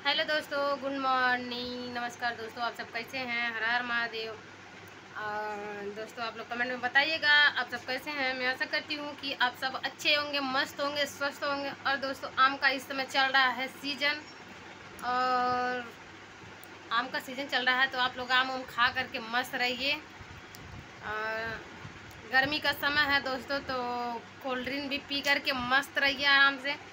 Hello दोस्तों, good morning, नमस्कार दोस्तों। आप सब कैसे हैं? हर हर महादेव। और दोस्तों आप लोग कमेंट में बताइएगा आप सब कैसे हैं। मैं आशा करती हूँ कि आप सब अच्छे होंगे, मस्त होंगे, स्वस्थ होंगे। और दोस्तों आम का इस समय चल रहा है सीजन, और आम का सीजन चल रहा है तो आप लोग आम खा करके मस्त रहिए। और गर्मी का समय है दोस्तों, तो कोल्ड ड्रिंक भी पी करके मस्त रहिए आराम से।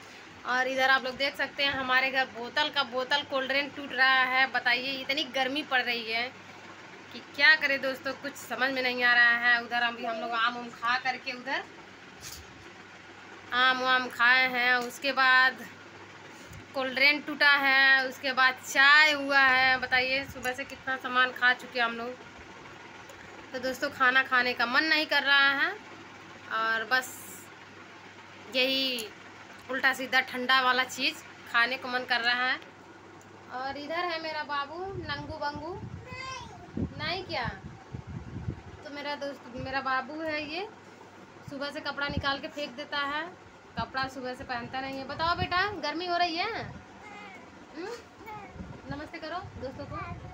और इधर आप लोग देख सकते हैं हमारे घर बोतल कोल्ड ड्रिंक टूट रहा है। बताइए इतनी गर्मी पड़ रही है कि क्या करें दोस्तों, कुछ समझ में नहीं आ रहा है। उधर अभी हम लोग आम खा करके उधर आम वाम खाए हैं, उसके बाद कोल्ड ड्रिंक टूटा है, उसके बाद चाय हुआ है। बताइए सुबह से कितना सामान खा चुके हम लोग। तो दोस्तों खाना खाने का मन नहीं कर रहा है, और बस यही उल्टा सीधा ठंडा वाला चीज़ खाने को मन कर रहा है। और इधर है मेरा बाबू नंगू बंगू। नहीं क्या? तो मेरा दोस्त मेरा बाबू है, ये सुबह से कपड़ा निकाल के फेंक देता है, कपड़ा सुबह से पहनता नहीं है। बताओ बेटा, गर्मी हो रही है? नमस्ते करो दोस्तों को।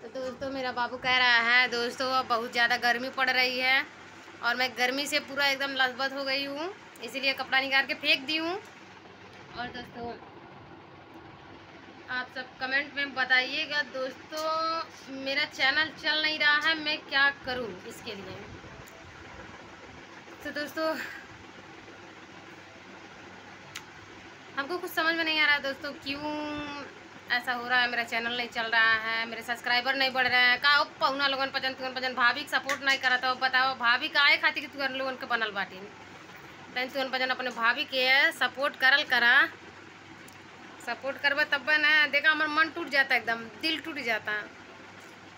तो दोस्तों मेरा बाबू कह रहा है दोस्तों अब बहुत ज़्यादा गर्मी पड़ रही है, और मैं गर्मी से पूरा एकदम लथपथ हो गई हूँ, इसीलिए कपड़ा निकाल के फेंक दी हूँ। और दोस्तों आप सब कमेंट में बताइएगा दोस्तों, मेरा चैनल चल नहीं रहा है, मैं क्या करूँ इसके लिए। तो दोस्तों हमको कुछ समझ में नहीं आ रहा है दोस्तों, क्यों ऐसा हो रहा है। मेरा चैनल नहीं चल रहा है, मेरे सब्सक्राइबर नहीं बढ़ रहे हैं। का पहुना लोगन पजन भाभी के सपोर्ट नहीं करा। तो बताओ भाभी का आए खाती कि तुम लोगन के बनल बाटी तन तुन पजन अपने भाभी के सपोर्ट करल करा। सपोर्ट करबे तब ना, देखा हमारा मन टूट जाता है, एकदम दिल टूट जाता है,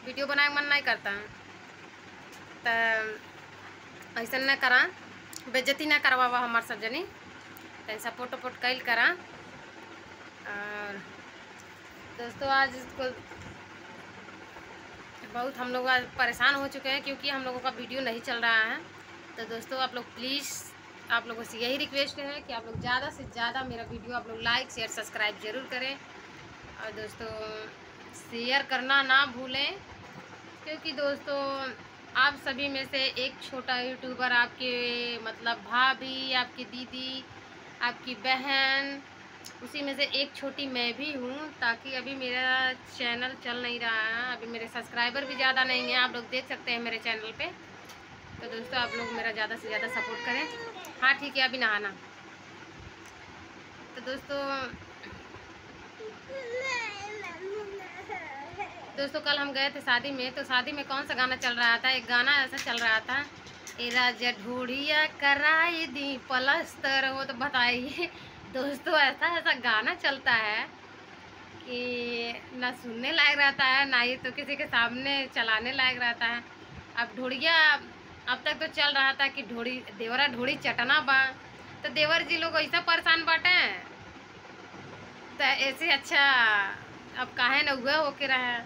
वीडियो बनाए मन नहीं करता। तो ऐसा न करा, बेइज्जती ना करवावा हमारे सब जनी, तन सपोर्ट वपोर्ट कैल करा। और दोस्तों आज इसको बहुत हम लोग आज परेशान हो चुके हैं, क्योंकि हम लोगों का वीडियो नहीं चल रहा है। तो दोस्तों आप लोग प्लीज़, आप लोगों से यही रिक्वेस्ट है कि आप लोग ज़्यादा से ज़्यादा मेरा वीडियो आप लोग लाइक शेयर सब्सक्राइब ज़रूर करें। और दोस्तों शेयर करना ना भूलें, क्योंकि दोस्तों आप सभी में से एक छोटा यूट्यूबर, आपके मतलब भाभी, आपकी दीदी, आपकी बहन, उसी में से एक छोटी मैं भी हूँ। ताकि अभी मेरा चैनल चल नहीं रहा है, अभी मेरे सब्सक्राइबर भी ज़्यादा नहीं हैं, आप लोग देख सकते हैं मेरे चैनल पे। तो दोस्तों आप लोग मेरा ज़्यादा से ज़्यादा सपोर्ट करें। हाँ ठीक है, अभी नहाना। तो दोस्तों कल हम गए थे शादी में, तो शादी में कौन सा गाना चल रहा था? एक गाना ऐसा चल रहा था, ए राजा ढूढ़िया कराई दी पलस्तर। हो तो बताइए दोस्तों, ऐसा ऐसा गाना चलता है कि ना सुनने लायक रहता है, ना ही तो किसी के सामने चलाने लायक रहता है। अब ढूढ़िया अब तक तो चल रहा था कि ढोड़ी देवरा ढोड़ी चटना बा, तो देवर जी लोग ऐसा परेशान बाटे, तो ऐसे अच्छा अब काहे न हुआ होके रहे।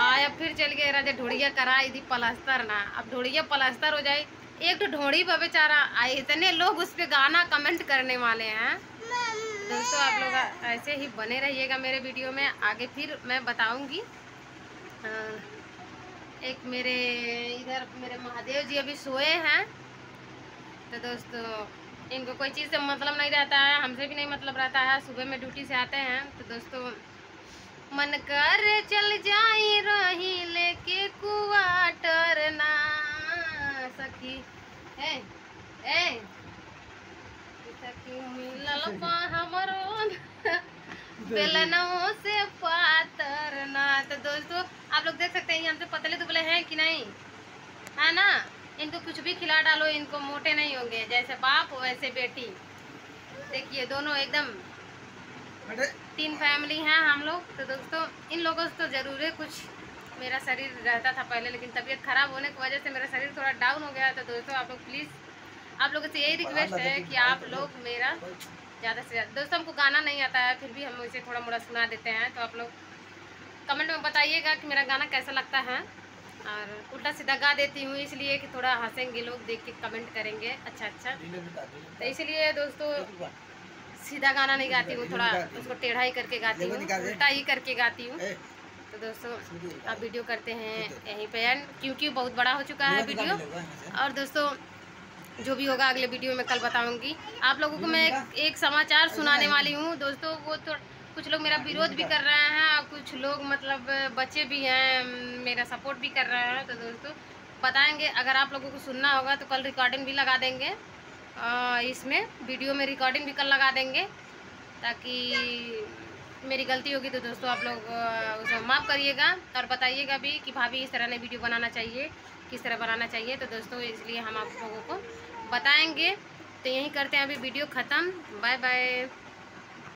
आया फिर चल गए राजा ढोड़िया कराई दी पलस्तर ना, अब ढोड़िया पलस्तर हो जाए। एक तो ढोड़ी पर बेचारा, इतने लोग उस पर गाना कमेंट करने वाले हैं। दोस्तों आप लोग ऐसे ही बने रहिएगा मेरे वीडियो में, आगे फिर मैं बताऊंगी। एक मेरे इधर मेरे महादेव जी अभी सोए हैं, तो दोस्तों इनको कोई चीज़ से मतलब नहीं रहता है, हमसे भी नहीं मतलब रहता है। सुबह में ड्यूटी से आते हैं, तो दोस्तों मन कर चल जाई रही लेके क्वार्टर ना सखी ए ए सखी मिलल बा हमरो बेलनों से पातर ना। तो दोस्तों आप लोग देख सकते हैं हमसे पतले दुबले हैं कि नहीं, है ना? इनको कुछ भी खिला डालो, इनको मोटे नहीं होंगे, जैसे बाप वैसे बेटी। देखिए दोनों एकदम, 3 फैमिली हैं हम लोग। तो दोस्तों इन लोगों से तो ज़रूर है कुछ, मेरा शरीर रहता था पहले, लेकिन तबीयत ख़राब होने की वजह से मेरा शरीर थोड़ा डाउन हो गया। तो दोस्तों आप लोग प्लीज़, आप लोगों से यही रिक्वेस्ट है कि आप लोग मेरा ज़्यादा से ज़्यादा, दोस्तों हमको गाना नहीं आता है, फिर भी हम इसे थोड़ा मोड़ा सुना देते हैं। तो आप लोग कमेंट में बताइएगा कि मेरा गाना कैसा लगता है। और उल्टा सीधा गा देती हूँ इसलिए कि थोड़ा हंसेंगे लोग, देख के कमेंट करेंगे अच्छा अच्छा। तो इसलिए दोस्तों सीधा गाना नहीं गाती हूँ, थोड़ा उसको टेढ़ा ही करके गाती हूँ, उल्टा ही करके गाती हूँ। तो दोस्तों अब वीडियो करते हैं यहीं पे एंड, क्योंकि बहुत बड़ा हो चुका है वीडियो। और दोस्तों जो भी होगा अगले वीडियो में कल बताऊंगी आप लोगों को। मैं एक समाचार सुनाने वाली हूँ दोस्तों। वो तो कुछ लोग मेरा विरोध भी कर रहे हैं और कुछ लोग मतलब बच्चे भी हैं मेरा सपोर्ट भी कर रहे हैं। तो दोस्तों बताएंगे, अगर आप लोगों को सुनना होगा तो कल रिकॉर्डिंग भी लगा देंगे, इसमें वीडियो में रिकॉर्डिंग भी कल लगा देंगे, ताकि मेरी गलती होगी तो दोस्तों आप लोग उसे माफ़ करिएगा और बताइएगा भी कि भाभी इस तरह ने वीडियो बनाना चाहिए, किस तरह बनाना चाहिए। तो दोस्तों इसलिए हम आप लोगों को बताएंगे। तो यहीं करते हैं अभी वीडियो ख़त्म। Bye bye.